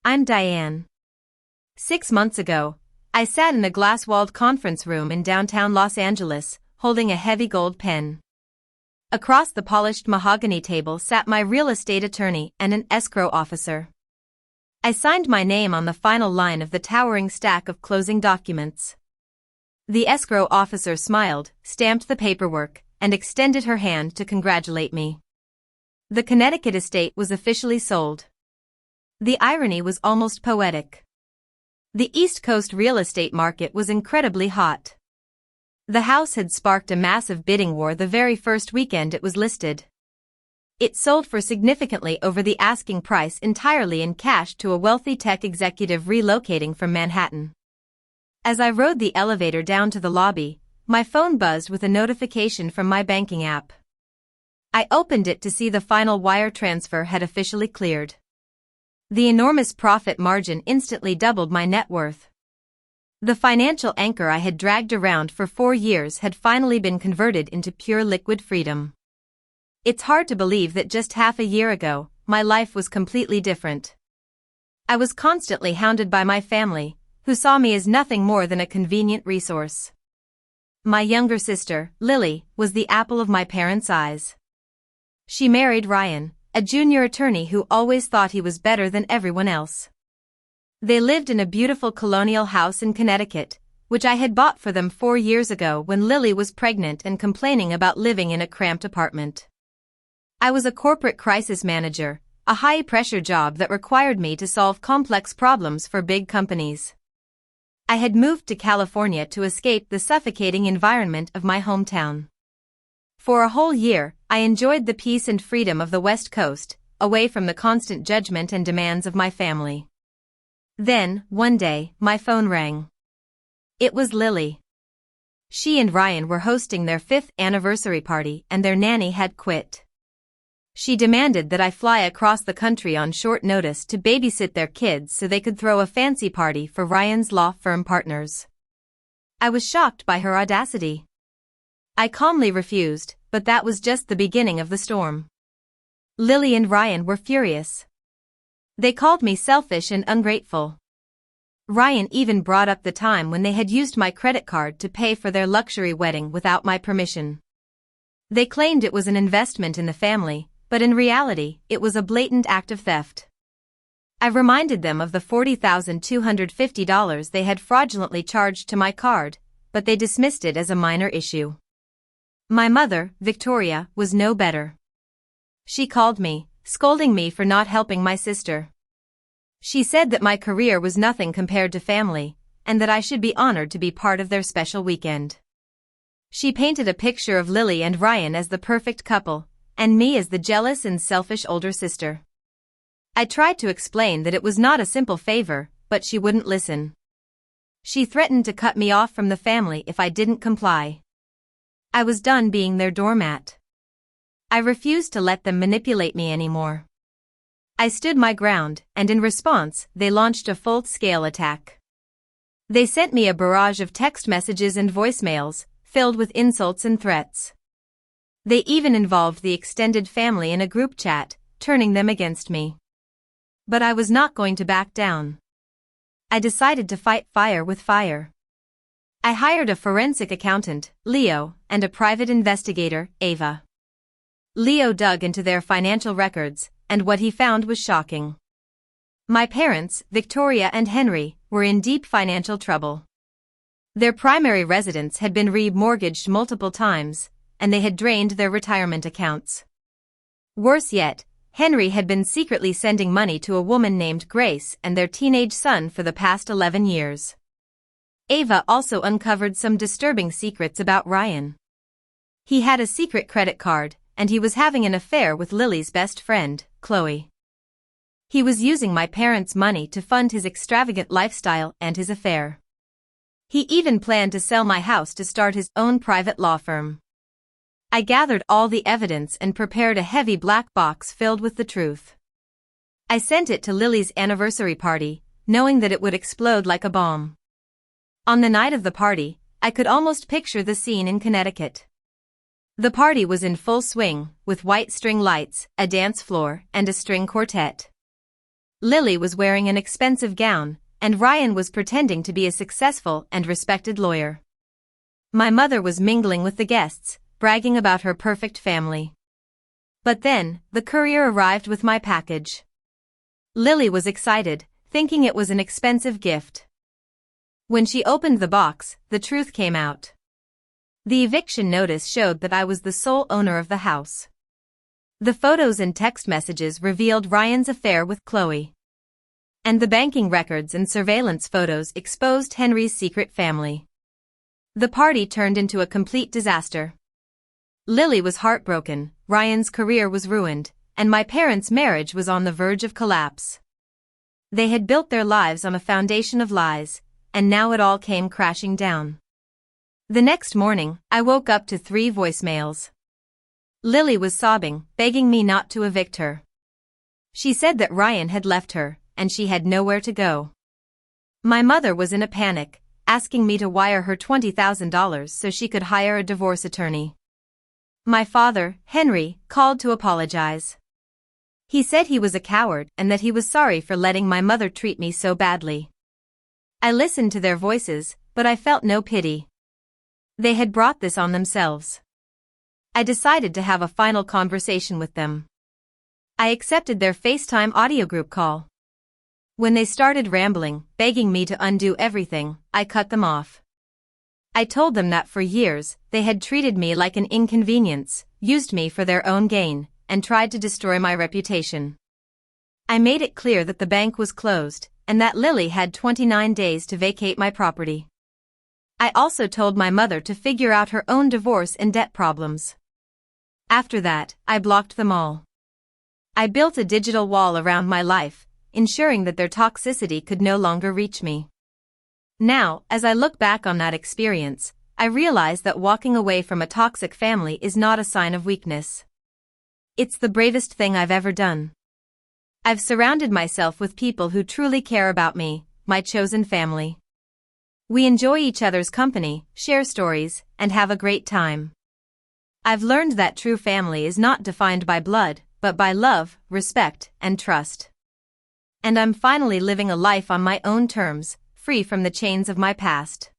I'm Diane. 6 months ago, I sat in a glass-walled conference room in downtown Los Angeles, holding a heavy gold pen. Across the polished mahogany table sat my real estate attorney and an escrow officer. I signed my name on the final line of the towering stack of closing documents. The escrow officer smiled, stamped the paperwork, and extended her hand to congratulate me. The Connecticut estate was officially sold. The irony was almost poetic. The East Coast real estate market was incredibly hot. The house had sparked a massive bidding war the very first weekend it was listed. It sold for significantly over the asking price entirely in cash to a wealthy tech executive relocating from Manhattan. As I rode the elevator down to the lobby, my phone buzzed with a notification from my banking app. I opened it to see the final wire transfer had officially cleared. The enormous profit margin instantly doubled my net worth. The financial anchor I had dragged around for 4 years had finally been converted into pure liquid freedom. It's hard to believe that just half a year ago, my life was completely different. I was constantly hounded by my family, who saw me as nothing more than a convenient resource. My younger sister, Lily, was the apple of my parents' eyes. She married Ryan, a junior attorney who always thought he was better than everyone else. They lived in a beautiful colonial house in Connecticut, which I had bought for them 4 years ago when Lily was pregnant and complaining about living in a cramped apartment. I was a corporate crisis manager, a high-pressure job that required me to solve complex problems for big companies. I had moved to California to escape the suffocating environment of my hometown. For a whole year, I enjoyed the peace and freedom of the West Coast, away from the constant judgment and demands of my family. Then, one day, my phone rang. It was Lily. She and Ryan were hosting their 5th anniversary party and their nanny had quit. She demanded that I fly across the country on short notice to babysit their kids so they could throw a fancy party for Ryan's law firm partners. I was shocked by her audacity. I calmly refused, but that was just the beginning of the storm. Lily and Ryan were furious. They called me selfish and ungrateful. Ryan even brought up the time when they had used my credit card to pay for their luxury wedding without my permission. They claimed it was an investment in the family, but in reality, it was a blatant act of theft. I reminded them of the $40,250 they had fraudulently charged to my card, but they dismissed it as a minor issue. My mother, Victoria, was no better. She called me, scolding me for not helping my sister. She said that my career was nothing compared to family, and that I should be honored to be part of their special weekend. She painted a picture of Lily and Ryan as the perfect couple, and me as the jealous and selfish older sister. I tried to explain that it was not a simple favor, but she wouldn't listen. She threatened to cut me off from the family if I didn't comply. I was done being their doormat. I refused to let them manipulate me anymore. I stood my ground, and in response, they launched a full-scale attack. They sent me a barrage of text messages and voicemails, filled with insults and threats. They even involved the extended family in a group chat, turning them against me. But I was not going to back down. I decided to fight fire with fire. I hired a forensic accountant, Leo, and a private investigator, Ava. Leo dug into their financial records, and what he found was shocking. My parents, Victoria and Henry, were in deep financial trouble. Their primary residence had been re-mortgaged multiple times, and they had drained their retirement accounts. Worse yet, Henry had been secretly sending money to a woman named Grace and their teenage son for the past 11 years. Ava also uncovered some disturbing secrets about Ryan. He had a secret credit card, and he was having an affair with Lily's best friend, Chloe. He was using my parents' money to fund his extravagant lifestyle and his affair. He even planned to sell my house to start his own private law firm. I gathered all the evidence and prepared a heavy black box filled with the truth. I sent it to Lily's anniversary party, knowing that it would explode like a bomb. On the night of the party, I could almost picture the scene in Connecticut. The party was in full swing, with white string lights, a dance floor, and a string quartet. Lily was wearing an expensive gown, and Ryan was pretending to be a successful and respected lawyer. My mother was mingling with the guests, bragging about her perfect family. But then, the courier arrived with my package. Lily was excited, thinking it was an expensive gift. When she opened the box, the truth came out. The eviction notice showed that I was the sole owner of the house. The photos and text messages revealed Ryan's affair with Chloe. And the banking records and surveillance photos exposed Henry's secret family. The party turned into a complete disaster. Lily was heartbroken, Ryan's career was ruined, and my parents' marriage was on the verge of collapse. They had built their lives on a foundation of lies, and now it all came crashing down. The next morning, I woke up to 3 voicemails. Lily was sobbing, begging me not to evict her. She said that Ryan had left her, and she had nowhere to go. My mother was in a panic, asking me to wire her $20,000 so she could hire a divorce attorney. My father, Henry, called to apologize. He said he was a coward and that he was sorry for letting my mother treat me so badly. I listened to their voices, but I felt no pity. They had brought this on themselves. I decided to have a final conversation with them. I accepted their FaceTime audio group call. When they started rambling, begging me to undo everything, I cut them off. I told them that for years, they had treated me like an inconvenience, used me for their own gain, and tried to destroy my reputation. I made it clear that the bank was closed, and that Lily had 29 days to vacate my property. I also told my mother to figure out her own divorce and debt problems. After that, I blocked them all. I built a digital wall around my life, ensuring that their toxicity could no longer reach me. Now, as I look back on that experience, I realize that walking away from a toxic family is not a sign of weakness. It's the bravest thing I've ever done. I've surrounded myself with people who truly care about me, my chosen family. We enjoy each other's company, share stories, and have a great time. I've learned that true family is not defined by blood, but by love, respect, and trust. And I'm finally living a life on my own terms, free from the chains of my past.